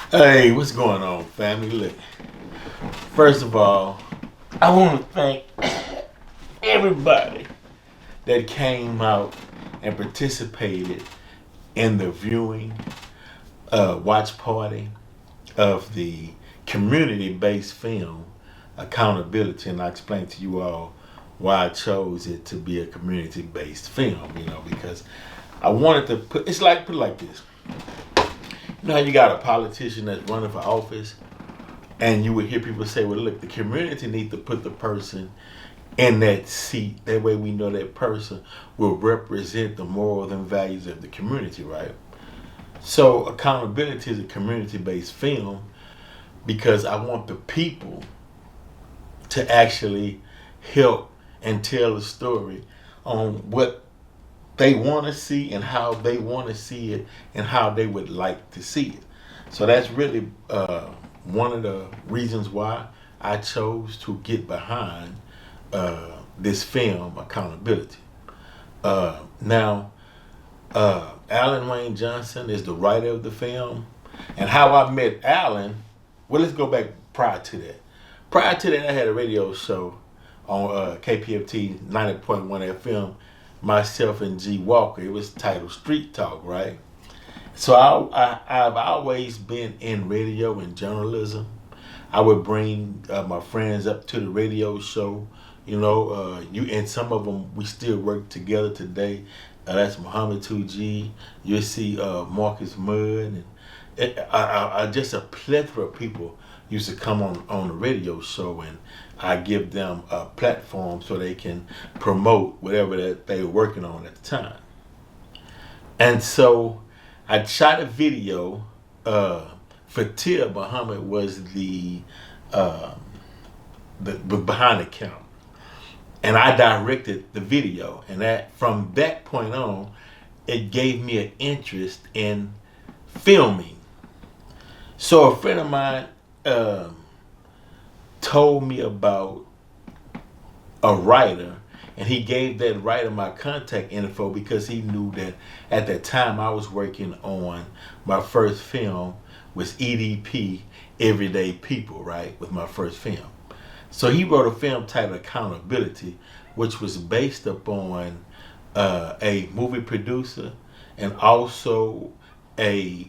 Hey, what's going on, family? Look, first of all, I want to thank everybody that came out and participated in the viewing watch party of the community-based film Accountability, and I explained to you all why I chose it to be a community-based film. Because I wanted to put it like this. You know how you got a politician that's running for office, and you would hear people say, well, look, the community needs to put the person in that seat. That way we know that person will represent the morals and values of the community, right? So accountability is a community-based film because I want the people to actually help and tell a story on what they want to see and how they want to see it and how they would like to see it. So that's really one of the reasons why I chose to get behind this film, Accountability. Now, Alan Wayne Johnson is the writer of the film. And how I met Alan, well, let's go back prior to that. Prior to that, I had a radio show on KPFT 90.1 FM, myself and G Walker. It was titled Street Talk, right? So I've always been in radio and journalism. I would bring my friends up to the radio show. You and some of them we still work together today. That's Muhammad 2G. You'll see Marcus Mudd, and just a plethora of people used to come on the radio show, and I give them a platform so they can promote whatever that they were working on at the time. And so I shot a video. Fatir Muhammad was uh, the behind the camera, and I directed the video. And that from that point on, it gave me an interest in filming. So a friend of mine told me about a writer, and he gave that writer my contact info because he knew that at that time I was working on my first film was EDP, Everyday People, right, with my first film. So he wrote a film titled Accountability, which was based upon a movie producer and also a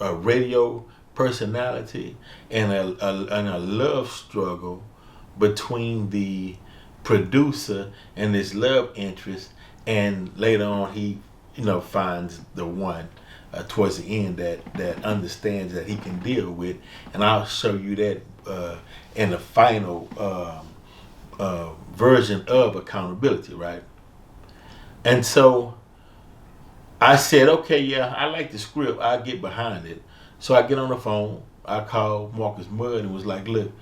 radio personality and a love struggle between the producer and his love interest, and later on he finds the one towards the end that understands that he can deal with, and I'll show you that in the final version of Accountability, right? And so I said, okay, yeah, I like the script, I'll get behind it. So I get on the phone, I call Marcus Mudd and was like, look,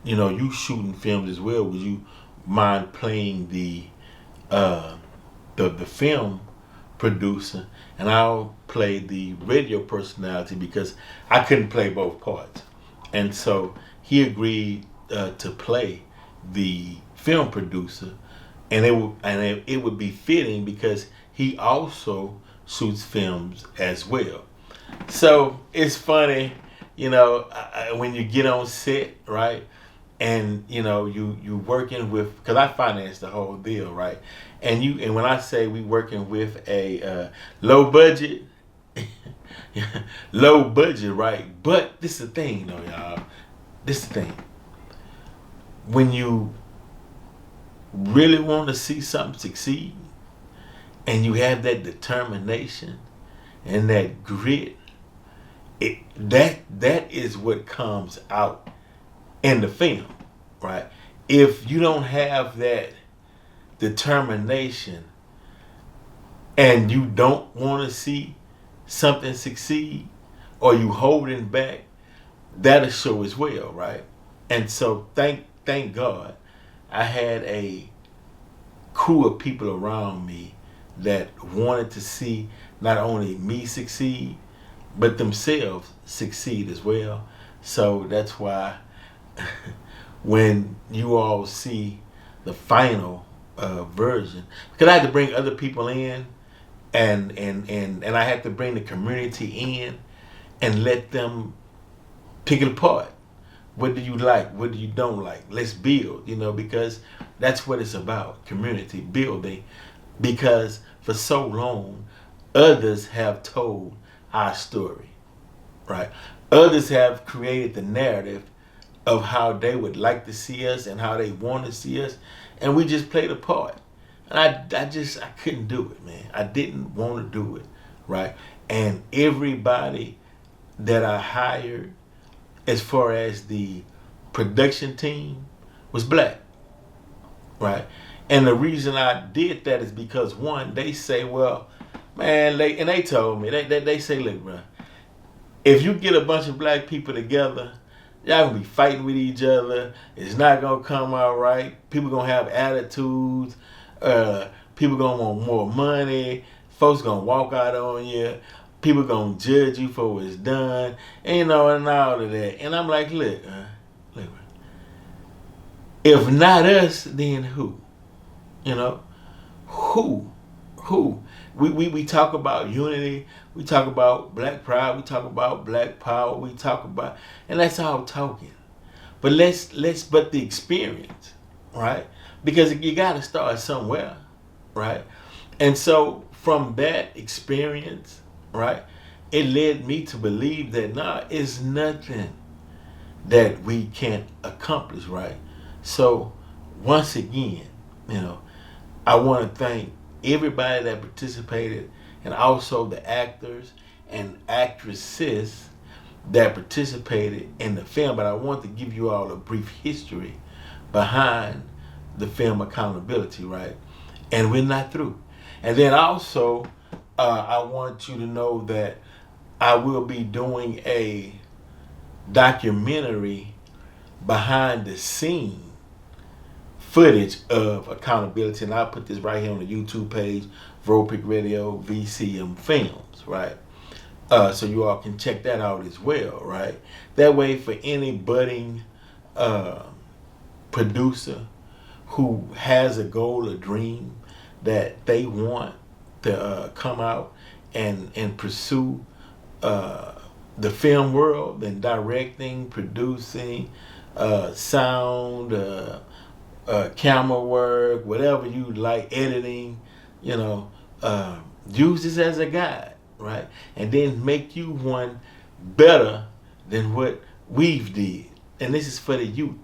you shooting films as well, would you mind playing the film producer, and I'll play the radio personality because I couldn't play both parts. And so he agreed to play the film producer, and it would be fitting because he also shoots films as well. So it's funny, when you get on set, right? And you working with, because I finance the whole deal, right? And when I say we working with a low budget, low budget, right? But this is the thing, though, y'all. This is the thing. When you really want to see something succeed, and you have that determination and that grit, that is what comes out in the film, right? If you don't have that determination and you don't want to see something succeed, or you holding back, that'll show as well, right? And so thank God I had a crew of people around me that wanted to see not only me succeed, but themselves succeed as well. So that's why when you all see the final version, because I had to bring other people in, and I had to bring the community in and let them pick it apart. What do you like? What do you don't like? Let's build, because that's what it's about, community building. Because for so long, others have told our story, right? Others have created the narrative of how they would like to see us and how they want to see us, and we just played a part. And I couldn't do it, man. I didn't want to do it, right? And everybody that I hired, as far as the production team, was black, right? And the reason I did that is because, one, they say, well, man, they told me, they say, look, bro, if you get a bunch of black people together, y'all gonna be fighting with each other. It's not gonna come out right. People gonna have attitudes. People gonna want more money. Folks gonna walk out on you. People gonna judge you for what's done. And all of that. And I'm like, look, if not us, then who? Who? We talk about unity. We talk about black pride. We talk about black power. We talk about, and that's all talking. But but the experience, right? Because you got to start somewhere, right? And so from that experience, right, it led me to believe that it's nothing that we can't accomplish, right? So once again, I want to thank everybody that participated, and also the actors and actresses that participated in the film. But I want to give you all a brief history behind the film Accountability, right? And we're not through. And then also, I want you to know that I will be doing a documentary behind the scene footage of Accountability, and I'll put this right here on the YouTube page, Vropic Radio VCM Films, right? So you all can check that out as well, right? That way, for any budding producer who has a goal, a dream that they want to come out and pursue the film world, and directing, producing, sound, camera work, whatever you like, editing, use this as a guide, right? And then make you one better than what we've did. And this is for the youth.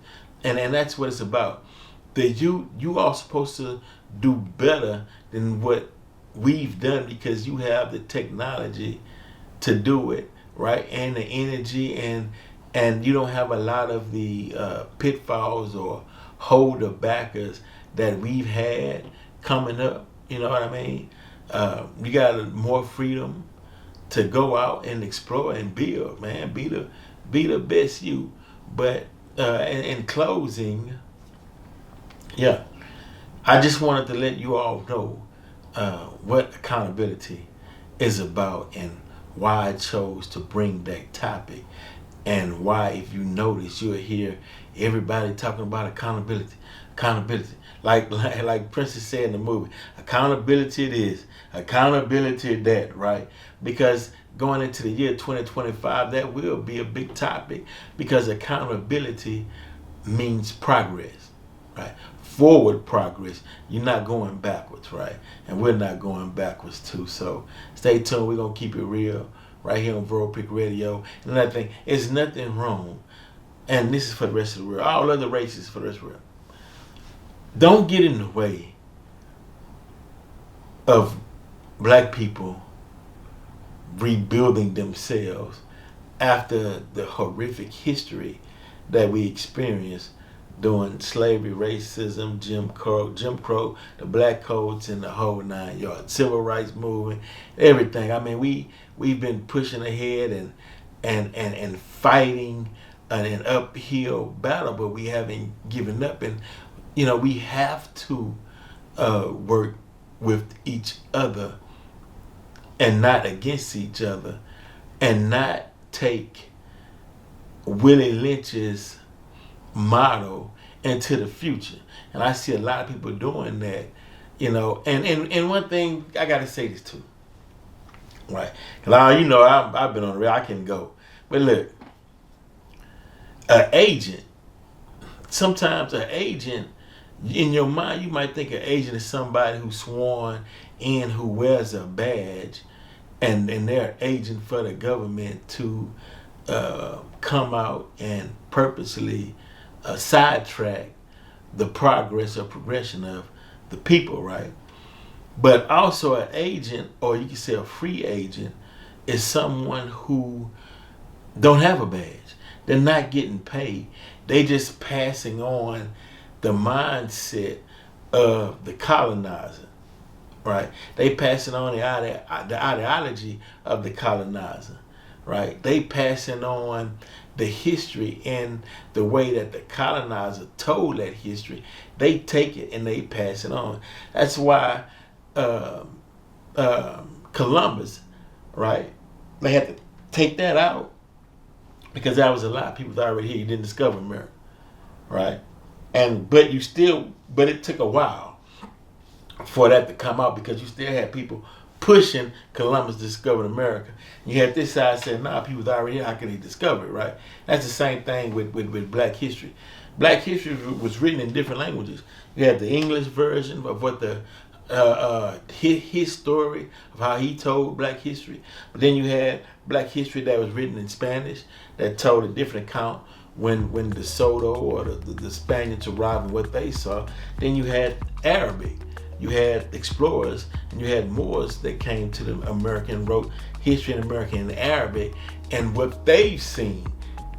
And that's what it's about. The youth, you are supposed to do better than what we've done, because you have the technology to do it, right? And the energy, and you don't have a lot of the pitfalls or holder backers that we've had coming up. You know what I mean? You got more freedom to go out and explore and build, man. Be the best you. But in closing, I just wanted to let you all know what accountability is about, and why I chose to bring that topic, and why, if you notice, you'll hear everybody talking about accountability. Like Princess said in the movie, accountability this, accountability that, right? Because going into the year 2025, that will be a big topic, because accountability means progress, right? Forward progress. You're not going backwards, right? And we're not going backwards too. So stay tuned. We're going to keep it real right here on Vropic Radio. And another thing, it's nothing wrong. And this is for the rest of the world. All other races for the rest of the world. Don't get in the way of black people rebuilding themselves after the horrific history that we experienced during slavery, racism, Jim Crow, the black codes, and the whole 9 yards, civil rights movement, everything. I mean, we've been pushing ahead and fighting an uphill battle, but we haven't given up. And we have to work with each other and not against each other, and not take Willie Lynch's motto into the future. And I see a lot of people doing that, and one thing I gotta say this too, right? Because I've been on the rail, I can go. But look, An agent. Sometimes an agent, in your mind, you might think an agent is somebody who's sworn in, who wears a badge, and they're an agent for the government to come out and purposely sidetrack the progress or progression of the people, right? But also an agent, or you can say a free agent, is someone who don't have a badge. They're not getting paid. They just passing on the mindset of the colonizer, right? They passing on the ideology of the colonizer, right? They passing on the history and the way that the colonizer told that history. They take it and they pass it on. That's why Columbus, right? They had to take that out because that was a lie. People already here. He didn't discover America, right? But it took a while for that to come out because you still had people pushing Columbus discovered America. You had this side saying, nah, people's already here, how can they discover it, right? That's the same thing with Black history. Black history was written in different languages. You had the English version of what his story of how he told Black history. But then you had Black history that was written in Spanish that told a different account when De Soto or the Spaniards arrived and what they saw. Then you had Arabic. You had explorers and you had Moors that came to the American, wrote history in American and Arabic and what they've seen.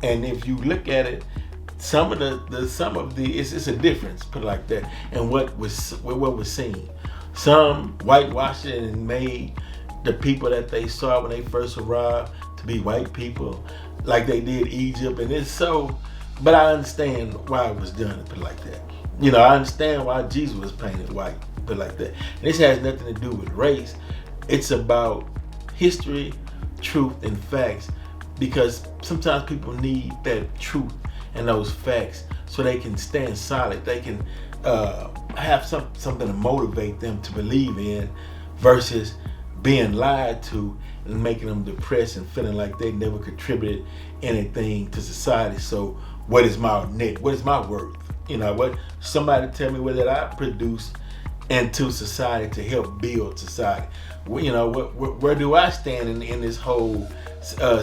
And if you look at it, some of the it's a difference, put it like that, and what was seen. Some whitewashed it and made the people that they saw when they first arrived to be white people, like they did Egypt, and it's so. But I understand why it was done, put it like that. You know, I understand why Jesus was painted white, put it like that. And this has nothing to do with race. It's about history, truth, and facts, because sometimes people need that truth and those facts so they can stand solid. They can have something to motivate them to believe in versus being lied to and making them depressed and feeling like they never contributed anything to society. So what is my net? What is my worth? You know, what somebody tell me what did I produce into society to help build society? You know, where do I stand in this whole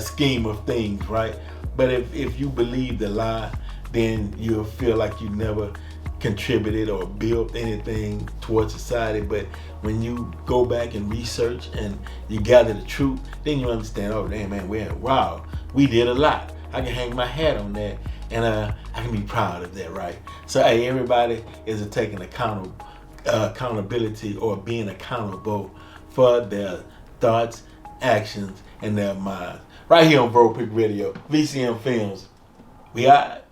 scheme of things, right? But if you believe the lie, then you'll feel like you never contributed or built anything towards society. But when you go back and research and you gather the truth, then you understand, oh damn man, we did a lot. I can hang my hat on that and I can be proud of that, right? So hey, everybody is taking accountability or being accountable for their thoughts, actions, and their minds. Right here on Bro Pick Radio, VCM Films. We out.